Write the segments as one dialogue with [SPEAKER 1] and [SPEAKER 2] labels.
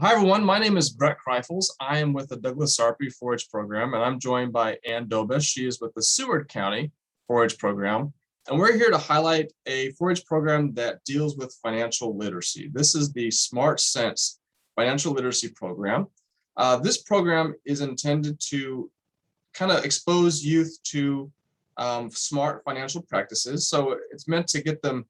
[SPEAKER 1] Hi, everyone. My name is Brett Kreifels. I am with the Douglas Sarpy 4-H program, and I'm joined by Ann Dobis. She is with the Seward County 4-H program, and we're here to highlight a 4-H program that deals with financial literacy. This is the Smart Sense Financial Literacy Program. This program is intended to kind of expose youth to smart financial practices. So it's meant to get them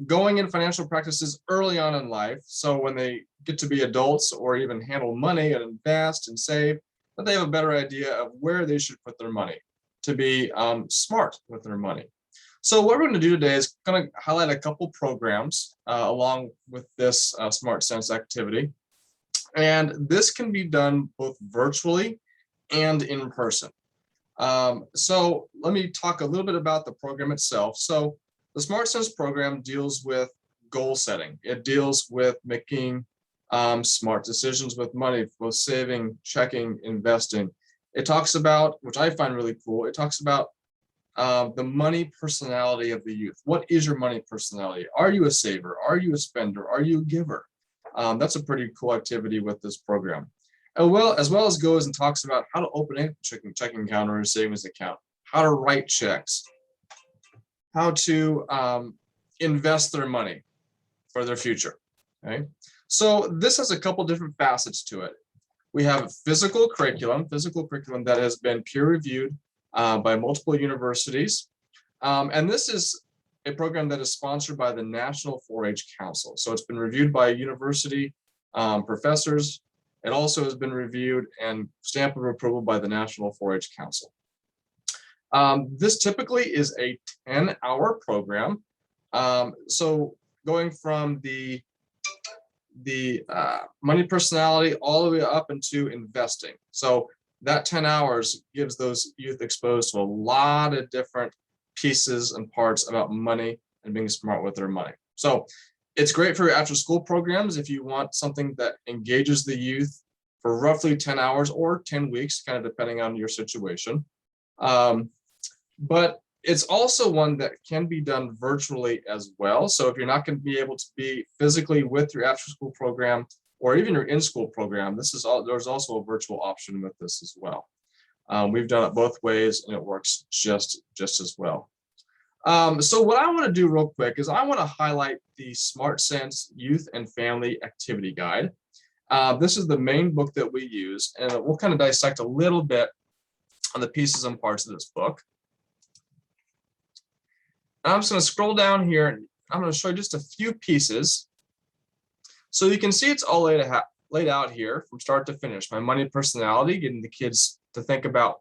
[SPEAKER 1] going in financial practices early on in life. So when they get to be adults or even handle money and invest and save, that they have a better idea of where they should put their money to be smart with their money. So what we're going to do today is kind of highlight a couple programs along with this Smart Sense activity. And this can be done both virtually and in person. So let me talk a little bit about the program itself. So the Smart Sense program deals with goal setting. It deals with making smart decisions with money, both saving, checking, investing. It talks about, which I find really cool, it talks about the money personality of the youth. What is your money personality? Are you a saver? Are you a spender? Are you a giver? That's a pretty cool activity with this program. As well as goes and talks about how to open a checking account or a savings account, how to write checks, how to invest their money for their future. Okay, so this has a couple different facets to it. We have physical curriculum that has been peer reviewed by multiple universities, and this is a program that is sponsored by the National 4-H Council. So it's been reviewed by university professors. It also has been reviewed and stamped of approval by the National 4-H Council. This typically is a 10-hour program. So going from the money personality all the way up into investing. So that 10 hours gives those youth exposed to a lot of different pieces and parts about money and being smart with their money. So it's great for your after school programs if you want something that engages the youth for roughly 10 hours or 10 weeks, kind of depending on your situation. But it's also one that can be done virtually as well. So if you're not going to be able to be physically with your after school program or even your in-school program, there's also a virtual option with this as well. We've done it both ways and it works just as well. So what I want to do real quick is I want to highlight the Smart Sense Youth and Family Activity Guide. This is the main book that we use, and we'll kind of dissect a little bit on the pieces and parts of this book. I'm just going to scroll down here and I'm going to show you just a few pieces. So you can see it's all laid out here from start to finish. My money personality, getting the kids to think about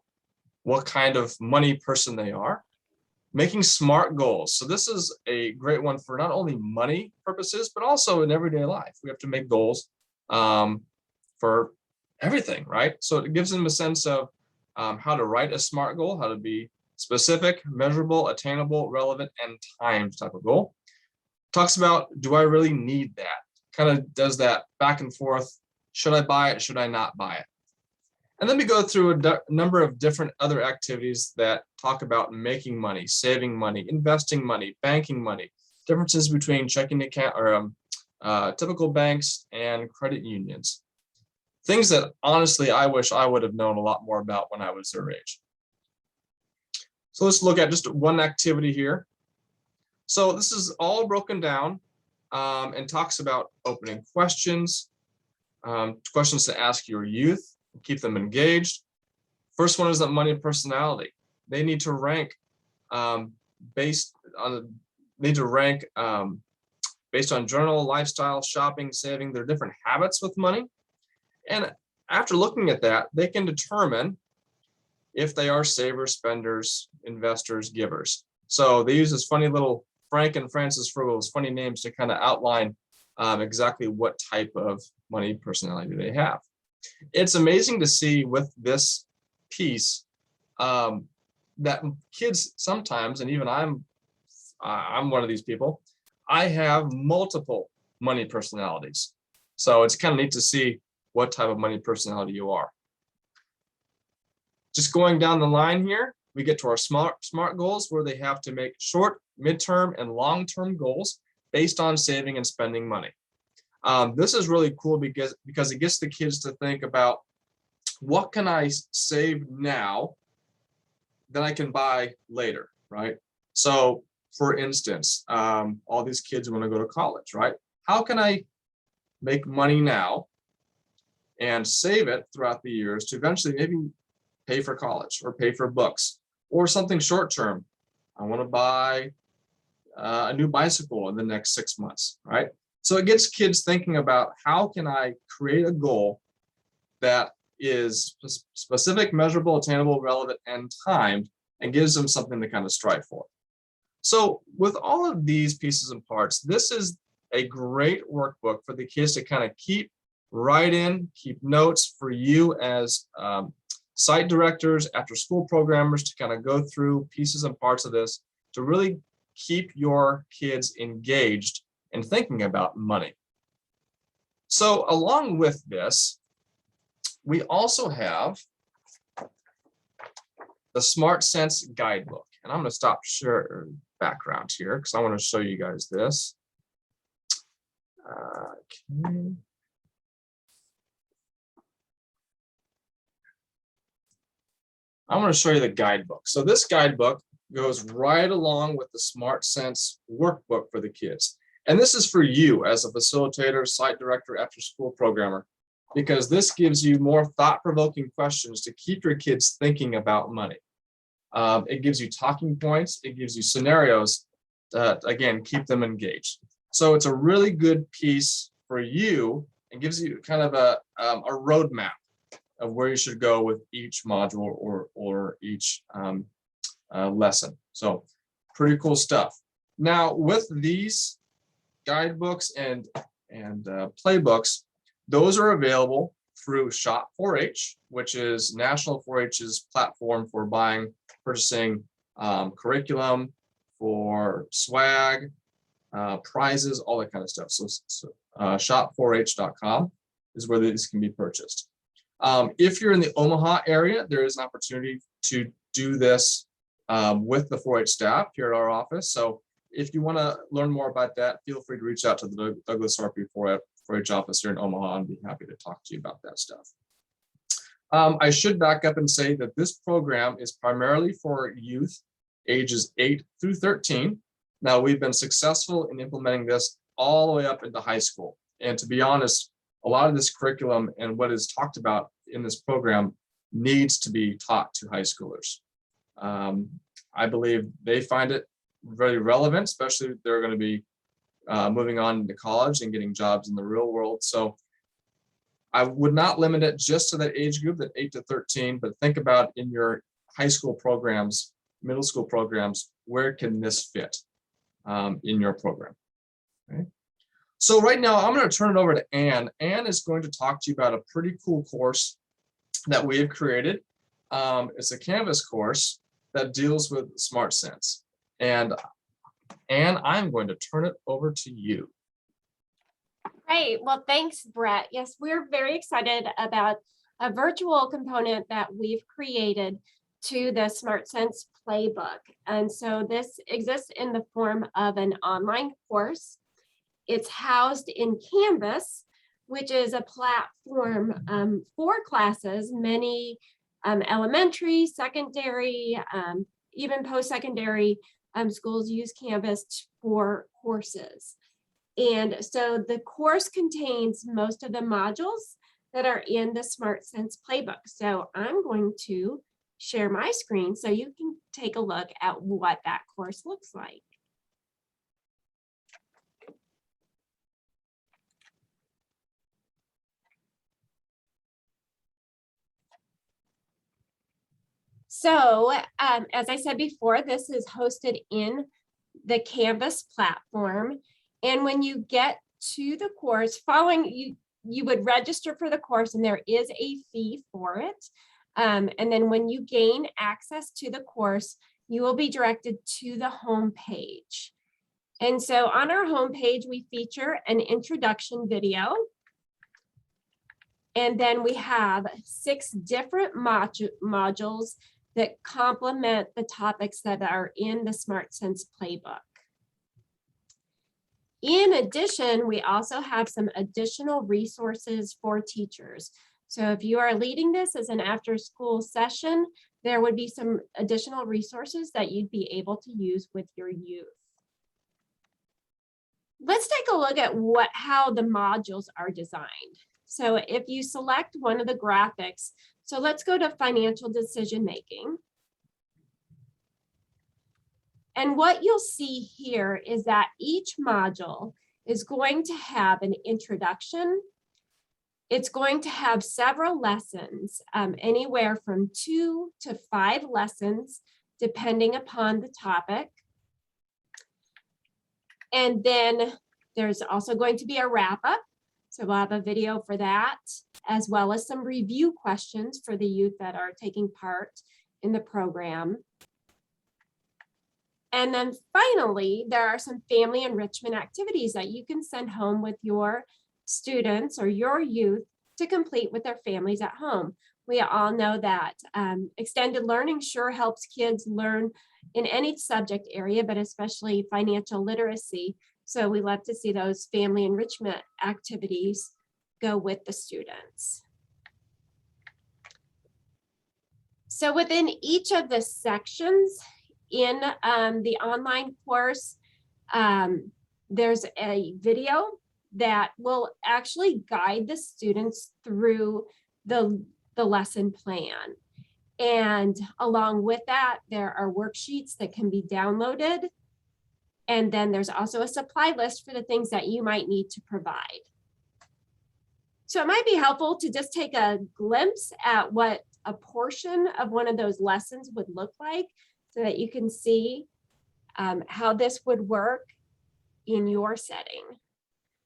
[SPEAKER 1] what kind of money person they are. Making smart goals. So this is a great one for not only money purposes, but also in everyday life. We have to make goals for everything, right? So it gives them a sense of how to write a SMART goal, how to be specific, measurable, attainable, relevant, and timed type of goal. Talks about, do I really need that? Kind of does that back and forth. Should I buy it? Should I not buy it? And then we go through a number of different other activities that talk about making money, saving money, investing money, banking money, differences between checking account or typical banks and credit unions. Things that honestly, I wish I would have known a lot more about when I was their age. So let's look at just one activity here. So this is all broken down and talks about opening questions, questions to ask your youth, keep them engaged. First one is that money personality. They need to rank based on journal, lifestyle, shopping, saving, their different habits with money. And after looking at that, they can determine if they are savers, spenders, investors, givers. So they use this funny little Frank and Francis Frugal's funny names to kind of outline exactly what type of money personality they have. It's amazing to see with this piece that kids sometimes, and even I'm one of these people, I have multiple money personalities. So it's kind of neat to see what type of money personality you are. Just going down the line here, we get to our SMART goals, where they have to make short, midterm, and long-term goals based on saving and spending money. This is really cool because it gets the kids to think about, what can I save now that I can buy later, right? So for instance, all these kids want to go to college, right? How can I make money now and save it throughout the years to eventually maybe pay for college or pay for books or something short term? I want to buy a new bicycle in the next 6 months, right? So it gets kids thinking about, how can I create a goal that is specific, measurable, attainable, relevant, and timed, and gives them something to kind of strive for. So with all of these pieces and parts, this is a great workbook for the kids to kind of write in, keep notes for you as site directors, after school programmers, to kind of go through pieces and parts of this to really keep your kids engaged and thinking about money. So along with this, we also have the Smart Sense Guidebook. And I'm going to stop share background here because I want to show you guys this. Okay. I want to show you the guidebook. So this guidebook goes right along with the Smart Sense workbook for the kids. And this is for you as a facilitator, site director, after school programmer, because this gives you more thought-provoking questions to keep your kids thinking about money. It gives you talking points. It gives you scenarios that, again, keep them engaged. So it's a really good piece for you and gives you kind of a roadmap of where you should go with each module or each lesson. So pretty cool stuff. Now with these guidebooks and playbooks, those are available through Shop 4-H, which is National 4-H's platform for purchasing curriculum, for swag, prizes, all that kind of stuff. So shop4h.com is where these can be purchased. If you're in the Omaha area, there is an opportunity to do this with the 4-H staff here at our office. So if you want to learn more about that, feel free to reach out to the Douglas Sarpy 4-H office here in Omaha and be happy to talk to you about that stuff. I should back up and say that this program is primarily for youth ages 8 through 13. Now, we've been successful in implementing this all the way up into high school. And to be honest, a lot of this curriculum and what is talked about in this program needs to be taught to high schoolers. I believe they find it very relevant, especially if they're going to be moving on to college and getting jobs in the real world. So I would not limit it just to that age group, that 8 to 13, but think about in your high school programs, middle school programs, where can this fit in your program? Okay. So right now I'm going to turn it over to Ann. Ann is going to talk to you about a pretty cool course that we have created. It's a Canvas course that deals with Smart Sense. And Ann, I'm going to turn it over to you.
[SPEAKER 2] Great. Well, thanks, Brett. Yes, we're very excited about a virtual component that we've created to the Smart Sense Playbook. And so this exists in the form of an online course. It's housed in Canvas, which is a platform for classes. Many elementary, secondary, even post-secondary schools use Canvas for courses. And so the course contains most of the modules that are in the Smart Sense Playbook. So I'm going to share my screen so you can take a look at what that course looks like. So as I said before, this is hosted in the Canvas platform. And when you get to the course, you would register for the course, and there is a fee for it. And then when you gain access to the course, you will be directed to the home page. And so on our home page, we feature an introduction video. And then we have 6 different modules that complement the topics that are in the Smart Sense Playbook. In addition, we also have some additional resources for teachers. So if you are leading this as an after-school session, there would be some additional resources that you'd be able to use with your youth. Let's take a look at how the modules are designed. So if you select one of the graphics, so let's go to financial decision making. And what you'll see here is that each module is going to have an introduction. It's going to have several lessons, anywhere from 2 to 5 lessons, depending upon the topic. And then there's also going to be a wrap up. So we'll have a video for that, as well as some review questions for the youth that are taking part in the program. And then finally, there are some family enrichment activities that you can send home with your students or your youth to complete with their families at home. We all know that extended learning sure helps kids learn in any subject area, but especially financial literacy. So we love to see those family enrichment activities go with the students. So within each of the sections in the online course, there's a video that will actually guide the students through the lesson plan. And along with that, there are worksheets that can be downloaded. And then there's also a supply list for the things that you might need to provide. So it might be helpful to just take a glimpse at what a portion of one of those lessons would look like so that you can see how this would work in your setting.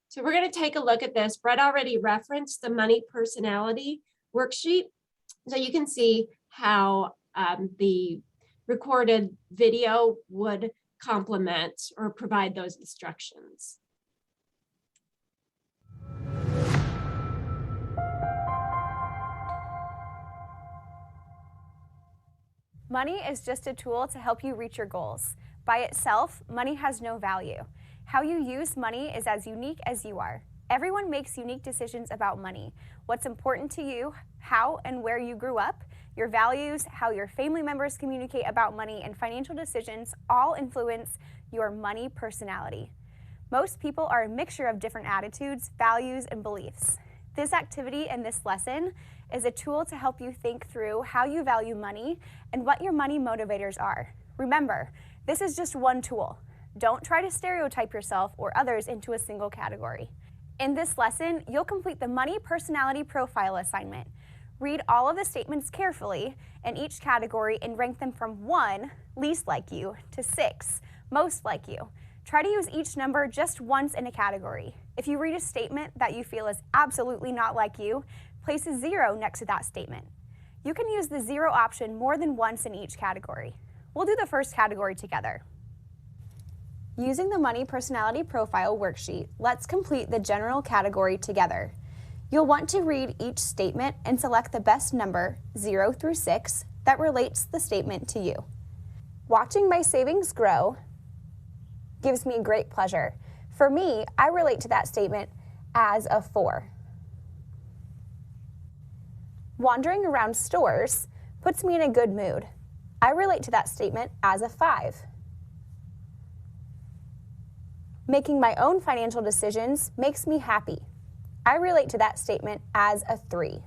[SPEAKER 2] So we're going to take a look at this. Brett already referenced the money personality worksheet. So you can see how the recorded video would complement or provide those instructions.
[SPEAKER 3] Money is just a tool to help you reach your goals. By itself, money has no value. How you use money is as unique as you are. Everyone makes unique decisions about money. What's important to you, how and where you grew up, your values, how your family members communicate about money, and financial decisions all influence your money personality. Most people are a mixture of different attitudes, values, and beliefs. This activity and this lesson is a tool to help you think through how you value money and what your money motivators are. Remember, this is just one tool. Don't try to stereotype yourself or others into a single category. In this lesson, you'll complete the Money Personality Profile assignment. Read all of the statements carefully in each category and rank them from 1, least like you, to 6, most like you. Try to use each number just once in a category. If you read a statement that you feel is absolutely not like you, place a 0 next to that statement. You can use the 0 option more than once in each category. We'll do the first category together. Using the Money Personality Profile worksheet, let's complete the general category together. You'll want to read each statement and select the best number, 0 through 6, that relates the statement to you. Watching my savings grow gives me great pleasure. For me, I relate to that statement as a 4. Wandering around stores puts me in a good mood. I relate to that statement as a 5. Making my own financial decisions makes me happy. I relate to that statement as a 3.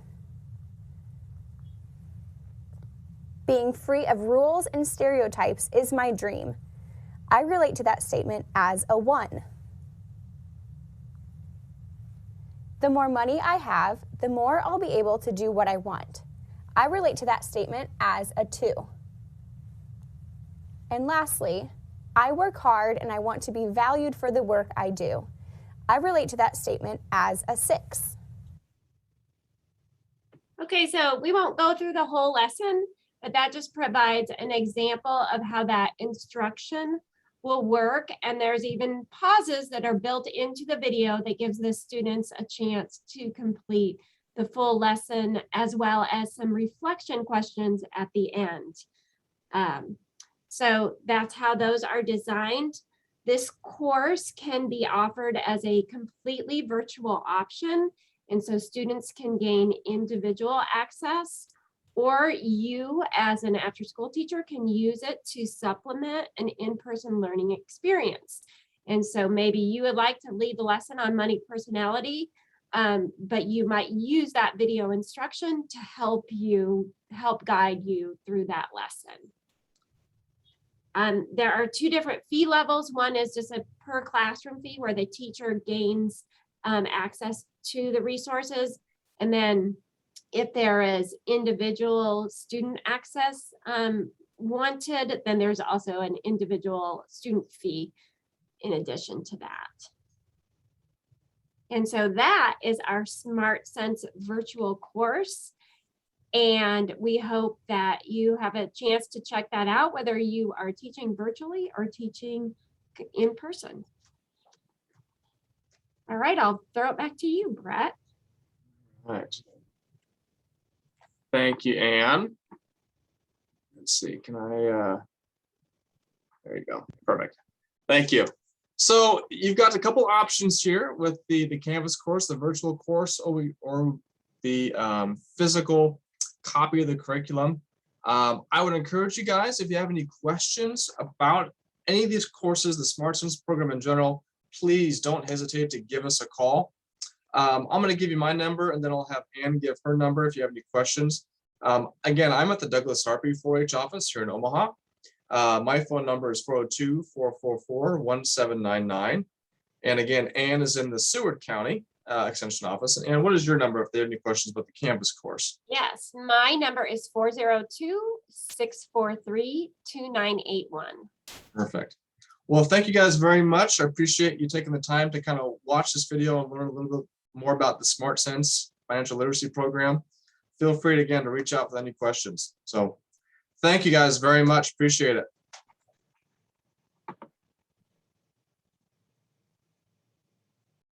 [SPEAKER 3] Being free of rules and stereotypes is my dream. I relate to that statement as a 1. The more money I have, the more I'll be able to do what I want. I relate to that statement as a 2. And lastly, I work hard and I want to be valued for the work I do. I relate to that statement as a 6.
[SPEAKER 2] Okay, so we won't go through the whole lesson, but that just provides an example of how that instruction will work. And there's even pauses that are built into the video that gives the students a chance to complete the full lesson, as well as some reflection questions at the end. So that's how those are designed. This course can be offered as a completely virtual option, and so students can gain individual access, or you as an after-school teacher can use it to supplement an in-person learning experience. And so maybe you would like to lead the lesson on money personality, but you might use that video instruction to help guide you through that lesson. There are two different fee levels. One is just a per classroom fee where the teacher gains access to the resources. And then if there is individual student access wanted, then there's also an individual student fee in addition to that. And so that is our Smart Sense virtual course. And we hope that you have a chance to check that out, whether you are teaching virtually or teaching in person. All right, I'll throw it back to you, Brett.
[SPEAKER 1] All right. Thank you, Anne. Let's see, can I, there you go, perfect. Thank you. So you've got a couple options here with the Canvas course, the virtual course, or the physical copy of the curriculum. I would encourage you guys, if you have any questions about any of these courses, the Smart Sense program in general, please don't hesitate to give us a call. I'm going to give you my number, and then I'll have Ann give her number if you have any questions. Again, I'm at the Douglas Sarpy 4-H office here in Omaha. My phone number is 402-444-1799. And again, Ann is in the Seward County Extension office. And what is your number if they have any questions about the Canvas course?
[SPEAKER 2] Yes, my number is 402-643-2981.
[SPEAKER 1] Perfect. Well, thank you guys very much. I appreciate you taking the time to kind of watch this video and learn a little bit more about the Smart Sense financial literacy program. Feel free to, again, to reach out with any questions. So thank you guys very much. Appreciate it.